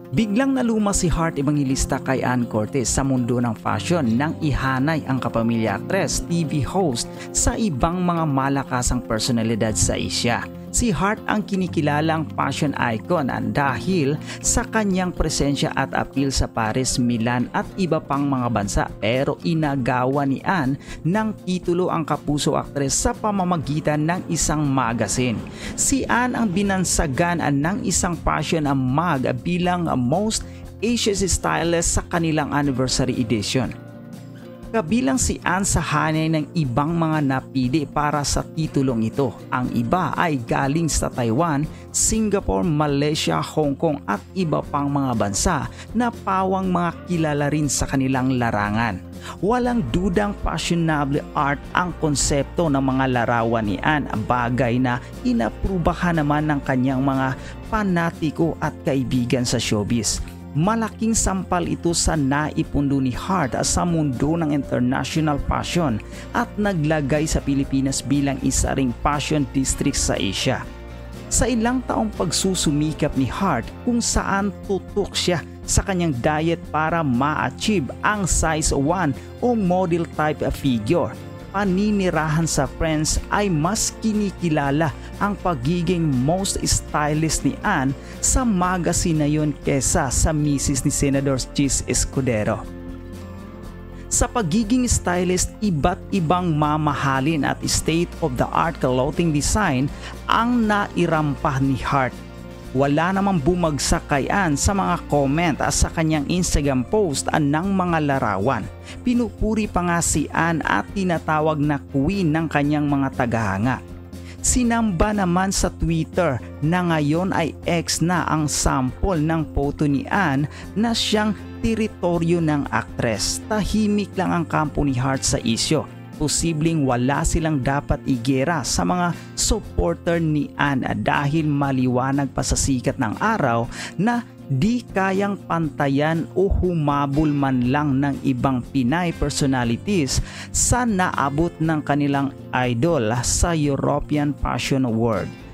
Biglang naluma si Hart Evangelista kay Ann Curtis sa mundo ng fashion nang ihanay ang kapamilya actress, TV host sa ibang mga malakasang personalidad sa Asia. Si Hart ang kinikilalang fashion icon dahil sa kanyang presensya at appeal sa Paris, Milan at iba pang mga bansa, pero inagawa ni Ann ng titulo ang kapuso actress sa pamamagitan ng isang magazine. Si Ann ang binansagan ng isang fashion mag bilang Most Asia's Stylist sa kanilang anniversary edition. Kabilang si Ann sa hanay ng ibang mga napili para sa titulong ito. Ang iba ay galing sa Taiwan, Singapore, Malaysia, Hong Kong at iba pang mga bansa na pawang mga kilala rin sa kanilang larangan. Walang dudang fashionable art ang konsepto ng mga larawan ni Ann, bagay na inaprubahan naman ng kanyang mga panatiko at kaibigan sa showbiz. Malaking sampal ito sa naipundo ni Hart sa mundo ng international fashion at naglagay sa Pilipinas bilang isa ring fashion district sa Asia. Sa ilang taong pagsusumikap ni Hart kung saan tutok siya sa kanyang diet para ma-achieve ang size 1 o model type figure, paninirahan sa Friends ay mas kinikilala ang pagiging most stylist ni Ann sa magazine na yun kesa sa misis ni Senador Chis Escudero. Sa pagiging stylist, iba't ibang mamahalin at state-of-the-art clothing design ang nairampah ni Hart. Wala namang bumagsak kay Ann sa mga comment sa kanyang Instagram post ng mga larawan. Pinupuri pa nga si Ann at tinatawag na queen ng kanyang mga tagahanga. Sinamba naman sa Twitter na ngayon ay X na ang sample ng photo ni Ann na siyang teritoryo ng aktres. Tahimik lang ang kampo ni Hart sa isyo. Posibleng wala silang dapat igera sa mga supporter ni Ann dahil maliwanag pa sa sikat ng araw na di kayang pantayan o humabol man lang ng ibang Pinay personalities sa naabot ng kanilang idol sa European Fashion Award.